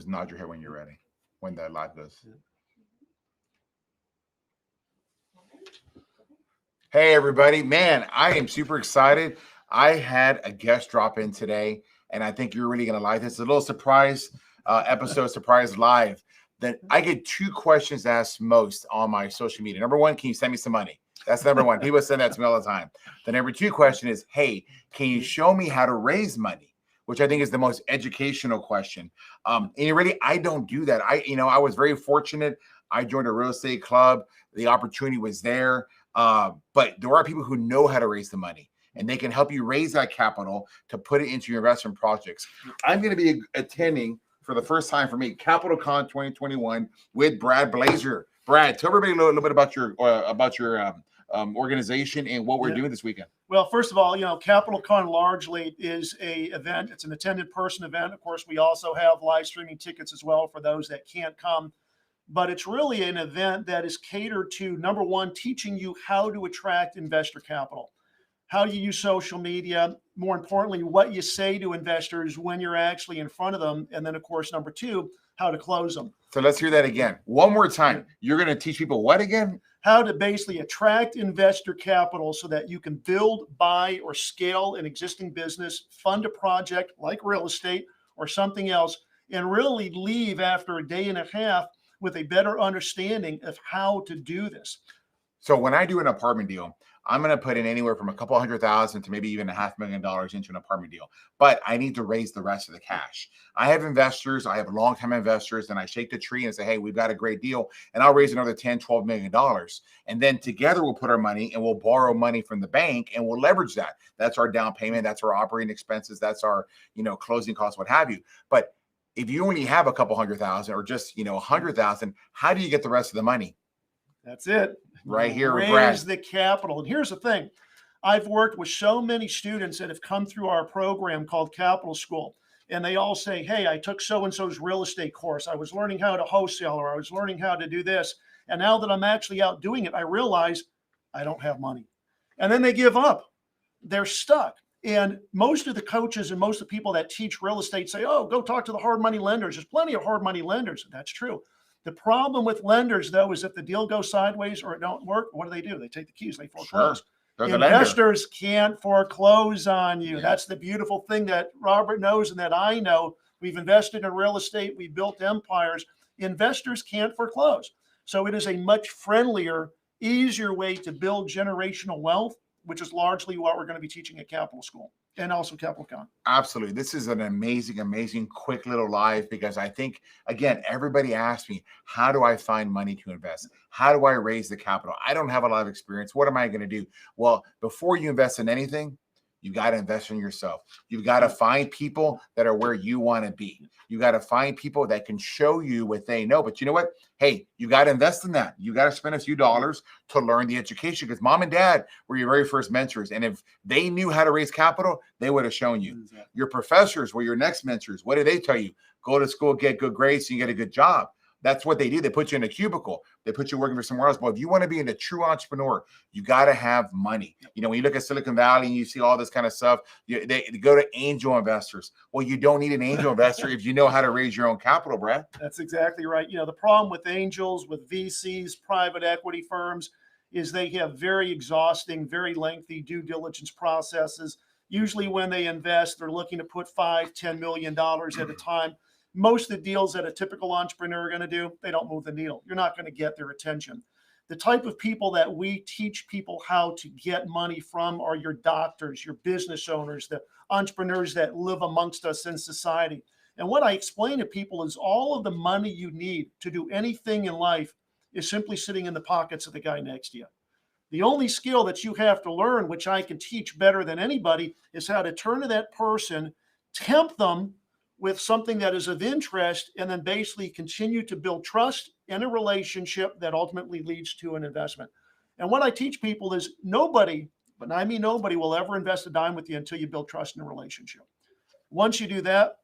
Just nod your head when you're ready, when the live goes. Hey, everybody. Man, I am super excited. I had a guest drop in today, and I think you're really going to like this. A little surprise episode, surprise live. That I get 2 questions asked most on my social media. Number 1, can you send me some money? That's number 1. People send that to me all the time. The number 2 question is, hey, can you show me how to raise money? Which I think is the most educational question. And really, I don't do that. I was very fortunate. I joined a real estate club. The opportunity was there. But there are people who know how to raise the money, and they can help you raise that capital to put it into your investment projects. I'm going to be attending for the first time for me, Capital Con 2021 with Brad Blazar. Brad, tell everybody a little bit about your organization and what we're doing this weekend. Well, first of all, Capital Con largely is a event. It's an attended person event. Of course, we also have live streaming tickets as well for those that can't come. But it's really an event that is catered to, number 1, teaching you how to attract investor capital, how you use social media, more importantly, what you say to investors when you're actually in front of them. And then, of course, number 2, how to close them. So let's hear that again. One more time. You're going to teach people what again? How to basically attract investor capital so that you can build, buy, or scale an existing business, fund a project like real estate or something else, and really leave after a day and a half with a better understanding of how to do this. So when I do an apartment deal, I'm going to put in anywhere from a couple $100,000 to maybe even $500,000 into an apartment deal. But I need to raise the rest of the cash. I have investors. I have long-time investors, and I shake the tree and say, hey, we've got a great deal. And I'll raise another $10, $12 million. And then together we'll put our money and we'll borrow money from the bank and we'll leverage that. That's our down payment. That's our operating expenses. That's our, closing costs, what have you. But if you only have a couple $100,000 or just, 100,000, how do you get the rest of the money? That's it. Right here, raise the capital. And here's the thing. I've worked with so many students that have come through our program called Capital School. And they all say, hey, I took so-and-so's real estate course. I was learning how to wholesale, or I was learning how to do this. And now that I'm actually out doing it, I realize I don't have money. And then they give up. They're stuck. And most of the coaches and most of the people that teach real estate say, oh, go talk to the hard money lenders. There's plenty of hard money lenders. That's true. The problem with lenders, though, is if the deal goes sideways or it don't work, what do? They take the keys, they foreclose. Sure. Investors can't foreclose on you. Yeah. That's the beautiful thing that Robert knows and that I know. We've invested in real estate. We built empires. Investors can't foreclose. So it is a much friendlier, easier way to build generational wealth, which is largely what we're going to be teaching at Capital School and also Capital Con. Absolutely. This is an amazing, quick little live, because I think, again, everybody asks me, how do I find money to invest? How do I raise the capital? I don't have a lot of experience. What am I going to do? Well, before you invest in anything, you got to invest in yourself. You've got to find people that are where you want to be. You got to find people that can show you what they know. But you know what? Hey, you got to invest in that. You got to spend a few dollars to learn the education, because mom and dad were your very first mentors. And if they knew how to raise capital, they would have shown you. Exactly. Your professors were your next mentors. What did they tell you? Go to school, get good grades, so you get a good job. That's what they do. They put you in a cubicle. They put you working for somewhere else. But if you want to be a true entrepreneur, you got to have money. When you look at Silicon Valley and you see all this kind of stuff, they go to angel investors. Well, you don't need an angel investor if you know how to raise your own capital, Brad. That's exactly right. The problem with angels, with VCs, private equity firms, is they have very exhausting, very lengthy due diligence processes. Usually when they invest, they're looking to put $5, $10 million at a time. Most of the deals that a typical entrepreneur are going to do, they don't move the needle. You're not going to get their attention. The type of people that we teach people how to get money from are your doctors, your business owners, the entrepreneurs that live amongst us in society. And what I explain to people is all of the money you need to do anything in life is simply sitting in the pockets of the guy next to you. The only skill that you have to learn, which I can teach better than anybody, is how to turn to that person, tempt them with something that is of interest, and then basically continue to build trust in a relationship that ultimately leads to an investment. And what I teach people is nobody, but I mean nobody, will ever invest a dime with you until you build trust in a relationship. Once you do that,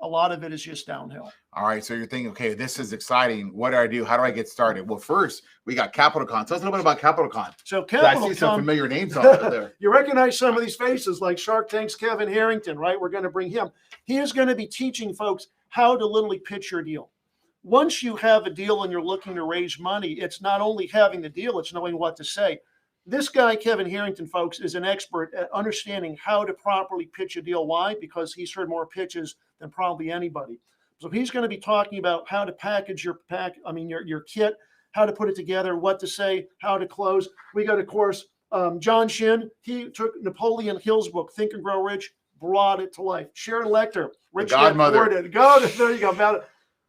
a lot of it is just downhill. All right. So you're thinking, okay, this is exciting. What do I do? How do I get started? Well, first, we got Capital Con. Tell us a little bit about Capital Con. So Capital I see some familiar names out there. You recognize some of these faces, like Shark Tank's Kevin Harrington, right? We're going to bring him. He is going to be teaching folks how to literally pitch your deal. Once you have a deal and you're looking to raise money, it's not only having the deal, it's knowing what to say. This guy, Kevin Harrington, folks, is an expert at understanding how to properly pitch a deal. Why? Because he's heard more pitches than probably anybody. So he's going to be talking about how to package your kit, how to put it together, what to say, how to close. We got, of course, John Shin. He took Napoleon Hill's book, Think and Grow Rich, brought it to life. Sharon Lechter, Rich Dad Poor Dad. There you go. About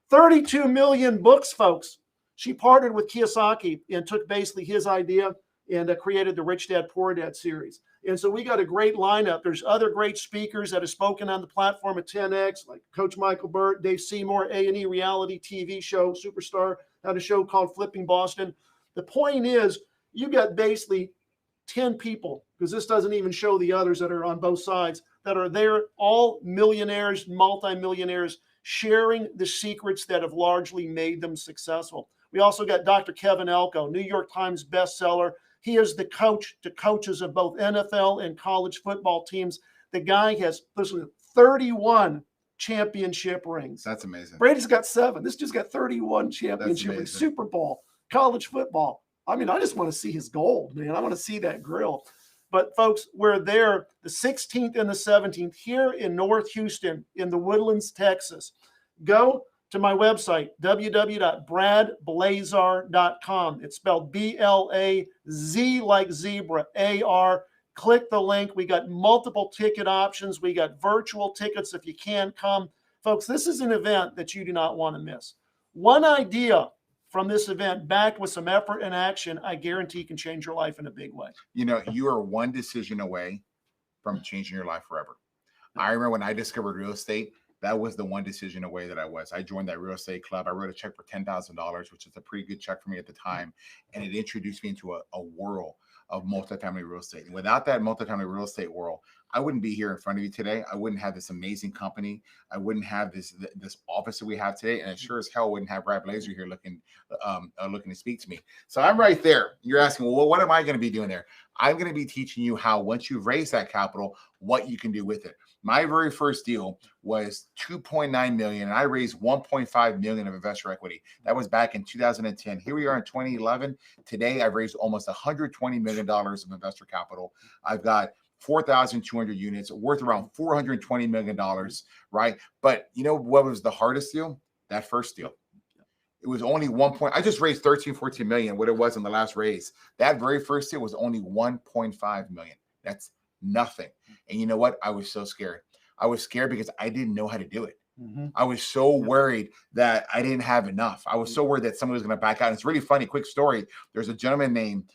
32 million books, folks. She partnered with Kiyosaki and took basically his idea and created the Rich Dad Poor Dad series. And so we got a great lineup. There's other great speakers that have spoken on the platform at 10X, like Coach Michael Burt, Dave Seymour, A&E reality TV show superstar, had a show called Flipping Boston. The point is, you got basically 10 people, because this doesn't even show the others that are on both sides, that are there, all millionaires, multimillionaires, sharing the secrets that have largely made them successful. We also got Dr. Kevin Elko, New York Times bestseller. He is the coach to coaches of both NFL and college football teams. The guy has, listen, 31 championship rings. That's amazing. Brady's got 7. This just got 31 championship rings. Super Bowl, college football. I mean, I just want to see his gold, man. I want to see that grill. But folks, we're there the 16th and the 17th here in North Houston in the Woodlands, Texas. Go to my website, www.bradblazar.com. It's spelled B-L-A-Z like zebra, A-R. Click the link. We got multiple ticket options. We got virtual tickets if you can come. Folks, this is an event that you do not want to miss. One idea from this event, backed with some effort and action, I guarantee can change your life in a big way. You know, you are one decision away from changing your life forever. I remember when I discovered real estate, that was the one decision away that I was. I joined that real estate club. I wrote a check for $10,000, which is a pretty good check for me at the time. And it introduced me into a world of multifamily real estate. And without that multifamily real estate world, I wouldn't be here in front of you today. I wouldn't have this amazing company. I wouldn't have this office that we have today. And I sure as hell wouldn't have Brad Blazar here looking to speak to me. So I'm right there. You're asking, well, what am I going to be doing there? I'm going to be teaching you how, once you've raised that capital, what you can do with it. My very first deal was $2.9 million, and I raised $1.5 million of investor equity. That was back in 2010. Here we are in 2011. Today, I've raised almost $120 million of investor capital. I've got 4,200 units worth around $420 million, right? But you know what was the hardest deal? That first deal. It was only I just raised 13, 14 million, what it was in the last raise. That very first deal was only 1.5 million. That's nothing. And you know what? I was so scared. I was scared because I didn't know how to do it. Mm-hmm. I was so worried that I didn't have enough. I was so worried that somebody was going to back out. And it's really funny. Quick story. There's a gentleman named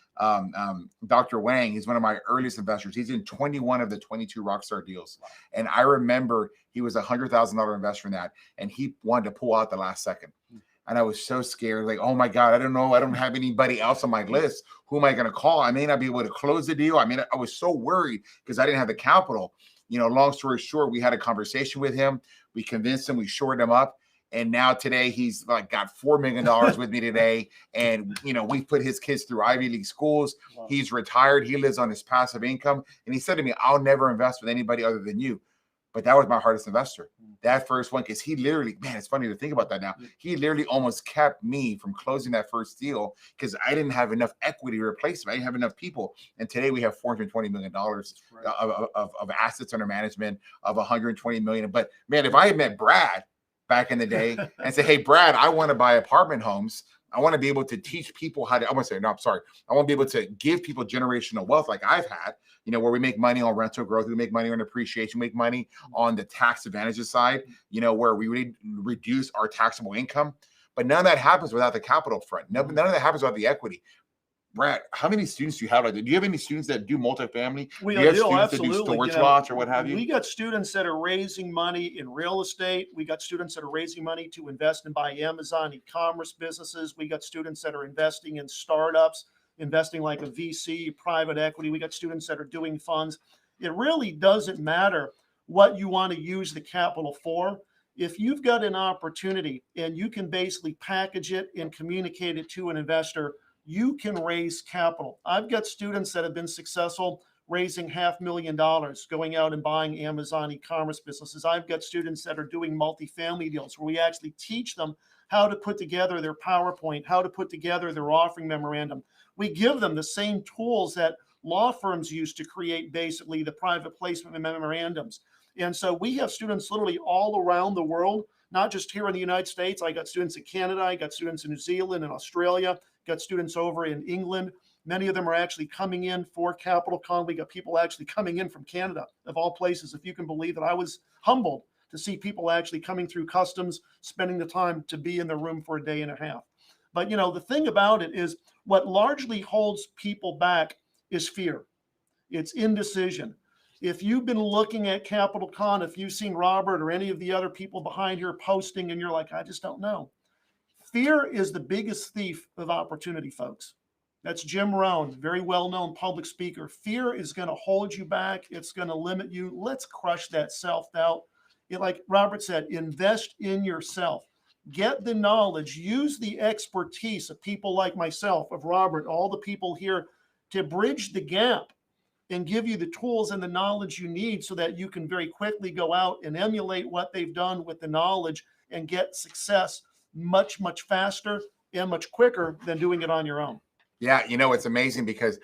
Dr. Wang. He's one of my earliest investors. He's in 21 of the 22 Rockstar deals. And I remember he was $100,000 investor in that. And he wanted to pull out the last second. And I was so scared, like, oh my God, I don't know. I don't have anybody else on my list. Who am I going to call? I may not be able to close the deal. I mean, I was so worried because I didn't have the capital. You know, long story short, we had a conversation with him. We convinced him, we shored him up. And now today he's like got $4 million with me today. And, you know, we put his kids through Ivy League schools. Wow. He's retired. He lives on his passive income. And he said to me, I'll never invest with anybody other than you. But that was my hardest investor. That first one, because he literally, man, it's funny to think about that now. He literally almost kept me from closing that first deal because I didn't have enough equity to replace him. I didn't have enough people. And today we have $420 million of assets under management of $120 million. But man, if I had met Brad back in the day and said, hey, Brad, I want to buy apartment homes. I want to be able to teach people how to, I want to say, no, I'm sorry. I want to be able to give people generational wealth like I've had, you know, where we make money on rental growth, we make money on appreciation, we make money on the tax advantages side, you know, where we really reduce our taxable income. But none of that happens without the capital front. None of that happens without the equity. Brad, how many students do you have? Do you have any students that do multifamily? We do you have do, students absolutely. that do storage lots or what have you? We got students that are raising money in real estate. We got students that are raising money to invest and buy Amazon e-commerce businesses. We got students that are investing in startups, investing like a VC, private equity. We got students that are doing funds. It really doesn't matter what you want to use the capital for. If you've got an opportunity and you can basically package it and communicate it to an investor, you can raise capital. I've got students that have been successful raising $500,000, going out and buying Amazon e-commerce businesses. I've got students that are doing multifamily deals where we actually teach them how to put together their PowerPoint, how to put together their offering memorandum. We give them the same tools that law firms use to create basically the private placement memorandums. And so we have students literally all around the world, not just here in the United States. I got students in Canada, I got students in New Zealand and Australia, got students over in England. Many of them are actually coming in for Capital Con. We got people actually coming in from Canada, of all places. If you can believe that, I was humbled to see people actually coming through customs, spending the time to be in the room for a day and a half. But, the thing about it is what largely holds people back is fear. It's indecision. If you've been looking at Capital Con, if you've seen Robert or any of the other people behind here posting and you're like, I just don't know. Fear is the biggest thief of opportunity, folks. That's Jim Rohn, very well-known public speaker. Fear is going to hold you back. It's going to limit you. Let's crush that self-doubt. Like Robert said, invest in yourself. Get the knowledge. Use the expertise of people like myself, of Robert, all the people here to bridge the gap and give you the tools and the knowledge you need so that you can very quickly go out and emulate what they've done with the knowledge and get success much, much faster and much quicker than doing it on your own. Yeah, it's amazing because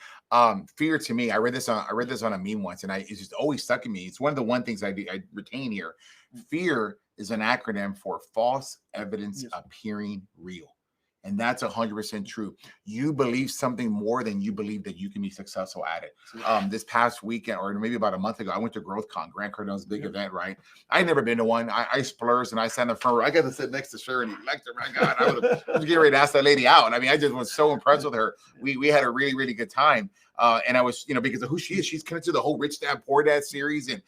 fear to me, I read this on a meme once, and it's just always stuck in me. It's one of the things I retain here. Fear is an acronym for false evidence appearing real. And that's 100% true. You believe something more than you believe that you can be successful at it. This past weekend, or maybe about a month ago, I went to GrowthCon, Grant Cardone's big event, right? I had never been to one. I splurged and I sat in the front row. I got to sit next to Sharon Lechter. My God, I was getting ready to ask that lady out. I mean, I just was so impressed with her. We had a really, really good time. And I was, because of who she is, she's connected to the whole Rich Dad Poor Dad series and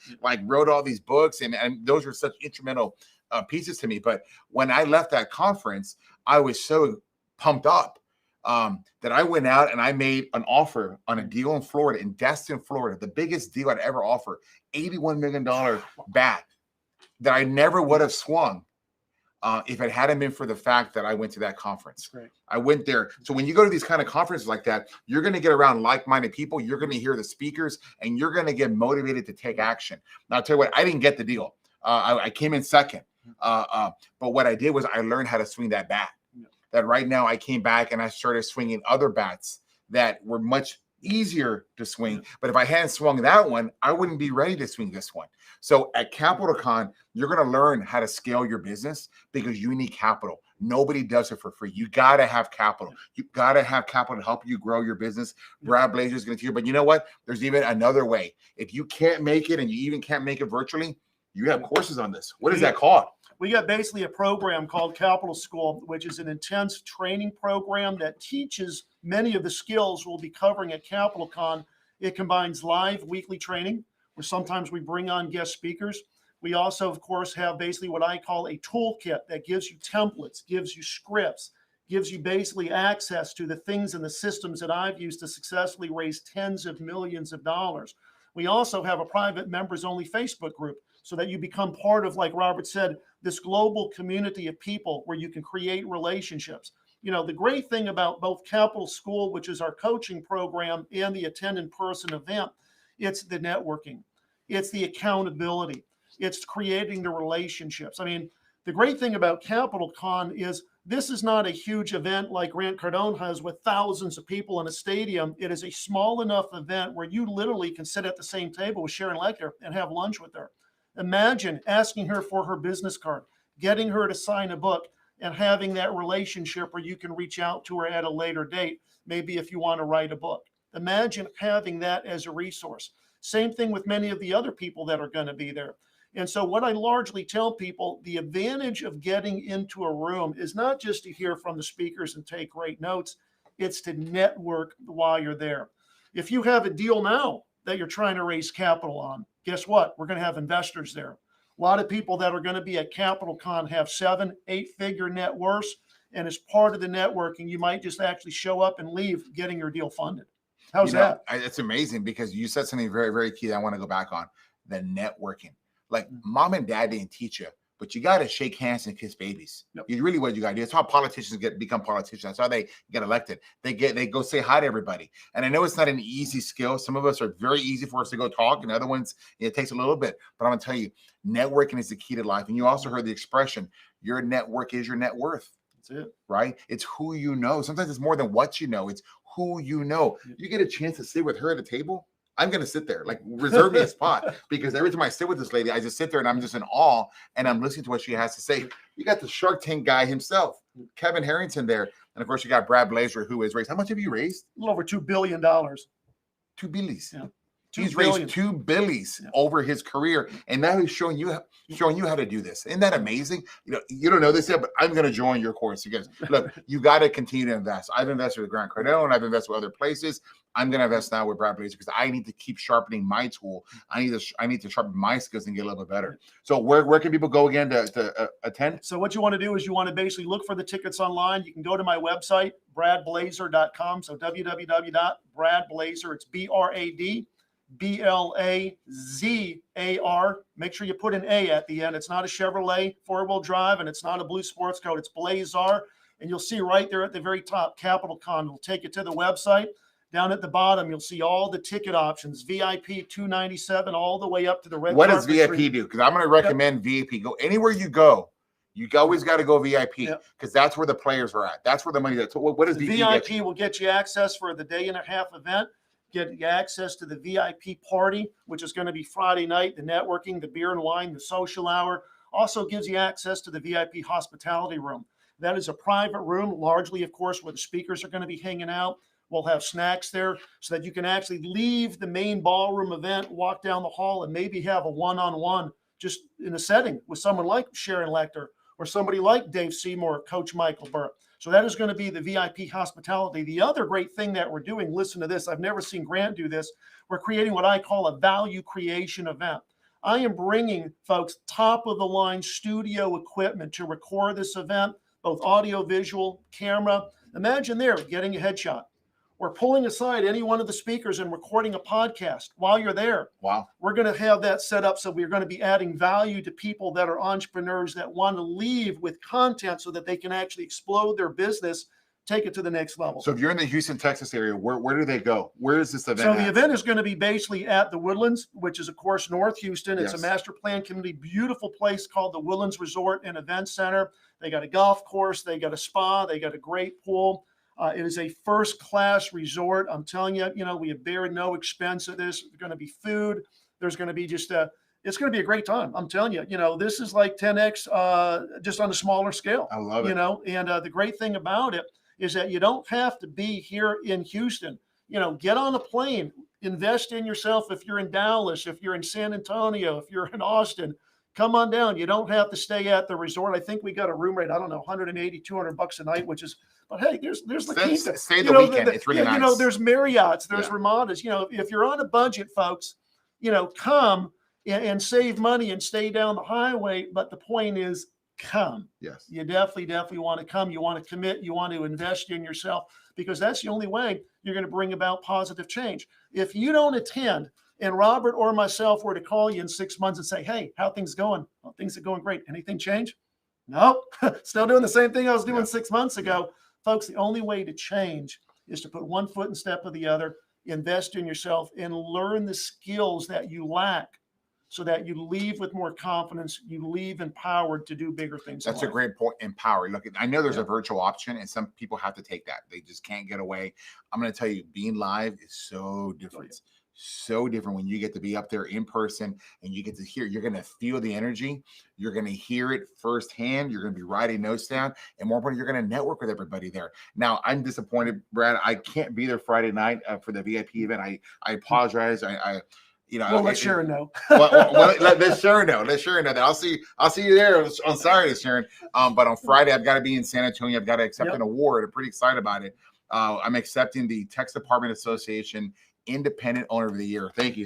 wrote all these books. And those were such instrumental pieces to me. But when I left that conference, I was so pumped up that I went out and I made an offer on a deal in Florida, in Destin, Florida, the biggest deal I'd ever offered, $81 million bat that I never would have swung if it hadn't been for the fact that I went to that conference. Right. I went there. So when you go to these kind of conferences like that, you're going to get around like-minded people. You're going to hear the speakers and you're going to get motivated to take action. Now, I'll tell you what, I didn't get the deal. I came in second. But what I did was I learned how to swing that bat. That right now I came back and I started swinging other bats that were much easier to swing. But if I hadn't swung that one, I wouldn't be ready to swing this one. So at Capital Con, you're going to learn how to scale your business because you need capital. Nobody does it for free. You got to have capital. You got to have capital to help you grow your business. Brad Blazar is going to teach you. But you know what? There's even another way. If you can't make it and you even can't make it virtually, you have courses on this. What is that called? We got basically a program called Capital School, which is an intense training program that teaches many of the skills we'll be covering at Capital Con. It combines live weekly training, where sometimes we bring on guest speakers. We also, of course, have basically what I call a toolkit that gives you templates, gives you scripts, gives you basically access to the things and the systems that I've used to successfully raise tens of millions of dollars. We also have a private members-only Facebook group so that you become part of, like Robert said, this global community of people where you can create relationships. The great thing about both Capital School, which is our coaching program, and the Attend in Person event, it's the networking. It's the accountability. It's creating the relationships. I mean, the great thing about Capital Con is this is not a huge event like Grant Cardone has with thousands of people in a stadium. It is a small enough event where you literally can sit at the same table with Sharon Lechter and have lunch with her. Imagine asking her for her business card, getting her to sign a book, and having that relationship where you can reach out to her at a later date, maybe if you want to write a book. Imagine having that as a resource. Same thing with many of the other people that are going to be there. And so what I largely tell people, the advantage of getting into a room is not just to hear from the speakers and take great notes, it's to network while you're there. If you have a deal now that you're trying to raise capital on, guess what? We're going to have investors there. A lot of people that are going to be at Capital Con have 7, 8-figure net worths. And as part of the networking, you might just actually show up and leave getting your deal funded. How's that? It's amazing because you said something very, very key that I want to go back on, the networking. Like mom and dad didn't teach you but you got to shake hands and kiss babies. Yep. You really what you got to do. That's how politicians become politicians. That's how they get elected. They go say hi to everybody. And I know it's not an easy skill. Some of us are very easy for us to go talk, and other ones it takes a little bit. But I'm gonna tell you, networking is the key to life. And you also heard the expression, your network is your net worth. That's it. Right? It's who you know. Sometimes it's more than what you know. It's who you know. You get a chance to sit with her at the table, I'm going to sit there, like reserve me a spot, because every time I sit with this lady, I just sit there and I'm just in awe and I'm listening to what she has to say. You got the Shark Tank guy himself, Kevin Harrington there. And of course you got Brad Blazar, who has raised, how much have you raised? A little over $2 billion. 2 billies. Yeah. He's raised 2 billies over his career, and now he's showing you how to do this. Isn't that amazing? You don't know this yet, but I'm going to join your course because look, you got to continue to invest. I've invested with Grant Cardone, and I've invested with other places. I'm going to invest now with Brad Blazar because I need to keep sharpening my tool. I need to sharpen my skills and get a little bit better. So where can people go again to attend? So what you want to do is you want to basically look for the tickets online. You can go to my website, bradblazar.com. So www.bradblazar. It's BRADBLAZAR. Make sure you put an A at the end. It's not a Chevrolet 4-wheel drive, and it's not a blue sports coat. It's Blazar. And you'll see right there at the very top, Capital Con. It'll take you to the website. Down at the bottom, you'll see all the ticket options, VIP $297 all the way up to the red What carpet does VIP treatment. do? Because I'm going to recommend VIP. Go anywhere you go. You always got to go VIP because that's where the players are at. That's where the money is. So what does VIP will get you access for the day and a half event. Get you access to the VIP party, which is going to be Friday night, the networking, the beer and wine, the social hour. Also gives you access to the VIP hospitality room. That is a private room, largely, of course, where the speakers are going to be hanging out. We'll have snacks there so that you can actually leave the main ballroom event, walk down the hall, and maybe have a one-on-one just in a setting with someone like Sharon Lechter or somebody like Dave Seymour, Coach Michael Burt. So that is going to be the VIP hospitality. The other great thing that we're doing, listen to this, I've never seen Grant do this. We're creating what I call a value creation event. I am bringing, folks, top-of-the-line studio equipment to record this event, both audio, visual, camera. Imagine there getting a headshot. We're pulling aside any one of the speakers and recording a podcast while you're there. Wow. We're going to have that set up so we're going to be adding value to people that are entrepreneurs that want to leave with content so that they can actually explode their business, take it to the next level. So if you're in the Houston, Texas area, where do they go? Where is this event So at? the event is going to be basically at the Woodlands, which is, of course, North Houston. It's a master plan community, beautiful place called the Woodlands Resort and Event Center. They got a golf course. They got a spa. They got a great pool. It is a first-class resort. I'm telling you, we have bared no expense at this. There's going to be food. There's going to be it's going to be a great time. I'm telling you, this is like 10X just on a smaller scale. I love it. And the great thing about it is that you don't have to be here in Houston. Get on a plane, invest in yourself. If you're in Dallas, if you're in San Antonio, if you're in Austin, come on down. You don't have to stay at the resort. I think we got a room rate, I don't know, $180, $200 a night, but hey, there's the key. Stay the weekend. It's really nice. There's Marriotts, there's Ramadas. If you're on a budget, folks, come and save money and stay down the highway. But the point is, come. Yes. You definitely want to come. You want to commit. You want to invest in yourself because that's the only way you're going to bring about positive change. If you don't attend, and Robert or myself were to call you in 6 months and say, hey, how things going? Well, things are going great. Anything change? No, still doing the same thing I was doing 6 months ago. Folks, the only way to change is to put one foot in step of the other, invest in yourself, and learn the skills that you lack so that you leave with more confidence, you leave empowered to do bigger things. That's a great point, empowered. Look, I know there's a virtual option, and some people have to take that. They just can't get away. I'm going to tell you, being live is so different. So different when you get to be up there in person and you get to hear, you're going to feel the energy. You're going to hear it firsthand. You're going to be writing notes down. And more importantly, you're going to network with everybody there. Now, I'm disappointed, Brad. I can't be there Friday night for the VIP event. I apologize. Well, let Sharon know. Let Sharon know. Let Sharon know that I'll see you there on Saturday, Sharon. But on Friday, I've got to be in San Antonio. I've got to accept an award. I'm pretty excited about it. I'm accepting the Texas Department Association Independent Owner of the Year. Thank you.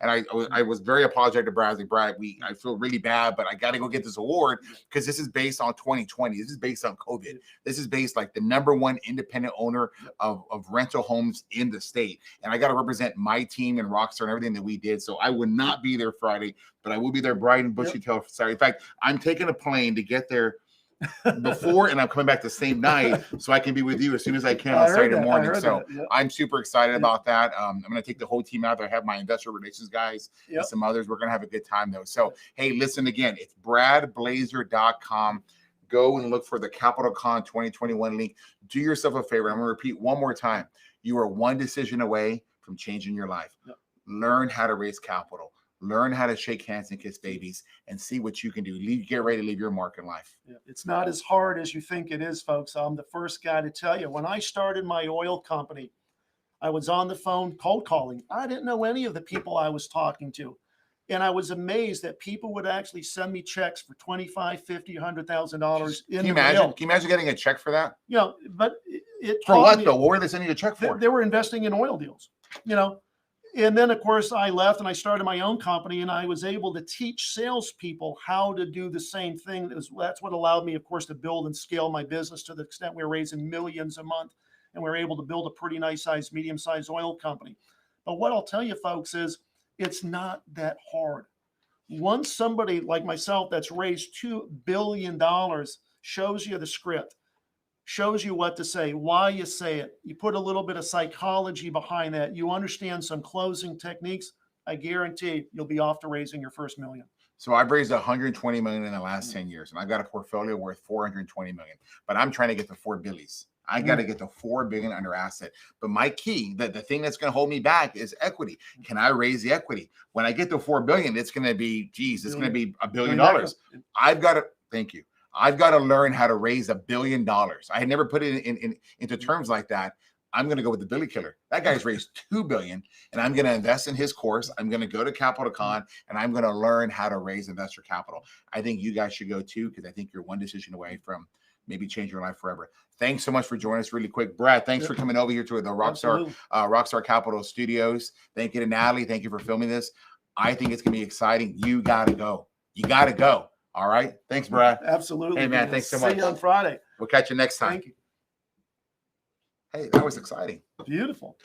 And I was very apologetic to Brad. I was like, Brad, I feel really bad, but I got to go get this award because this is based on 2020. This is based on COVID. This is based like the #1 independent owner of rental homes in the state. And I got to represent my team and Rockstar and everything that we did. So I would not be there Friday, but I will be there bright and bushy tail Saturday. In fact, I'm taking a plane to get there before, and I'm coming back the same night so I can be with you as soon as I can on Saturday morning. So I'm super excited about that. I'm going to take the whole team out there. I have my investor relations guys and some others. We're going to have a good time though. So, hey, listen again, it's bradblazar.com. Go and look for the Capital Con 2021 link. Do yourself a favor. I'm going to repeat one more time. You are one decision away from changing your life. Learn how to raise capital. Learn how to shake hands and kiss babies and see what you can do. Get ready to leave your mark in life. It's not as hard as you think it is, folks. I'm the first guy to tell you. When I started my oil company, I was on the phone cold calling. I didn't know any of the people I was talking to. And I was amazed that people would actually send me checks for $25,000, $50,000, $100,000. Can you imagine getting a check for that? But it for what though? What were they sending you a check for? They were investing in oil deals, And then, of course, I left and I started my own company, and I was able to teach salespeople how to do the same thing. That's what allowed me, of course, to build and scale my business to the extent we were raising millions a month, and we were able to build a pretty nice size, medium-sized oil company. But what I'll tell you, folks, is it's not that hard. Once somebody like myself that's raised $2 billion shows you the script, shows you what to say, why you say it, you put a little bit of psychology behind that, you understand some closing techniques, I guarantee you'll be off to raising your first million. So I've raised $120 million in the last 10 years, and I've got a portfolio worth $420 million, but I'm trying to get to $4 billion. I got to get to $4 billion under asset. But my key, the thing that's going to hold me back is equity. Can I raise the equity? When I get to $4 billion, it's going to be, it's going to be $1 billion. I've got to, thank you. I've got to learn how to raise $1 billion. I had never put it into terms like that. I'm going to go with the Billy Killer. That guy's raised $2 billion, and I'm going to invest in his course. I'm going to go to Capital Con, and I'm going to learn how to raise investor capital. I think you guys should go too, because I think you're one decision away from maybe changing your life forever. Thanks so much for joining us really quick. Brad, thanks for coming over here to the Rockstar Capital Studios. Thank you to Natalie. Thank you for filming this. I think it's going to be exciting. You got to go. You got to go. All right. Thanks, Brad. Absolutely. Hey, man. Thanks so much. See you on Friday. We'll catch you next time. Thank you. Hey, that was exciting. Beautiful.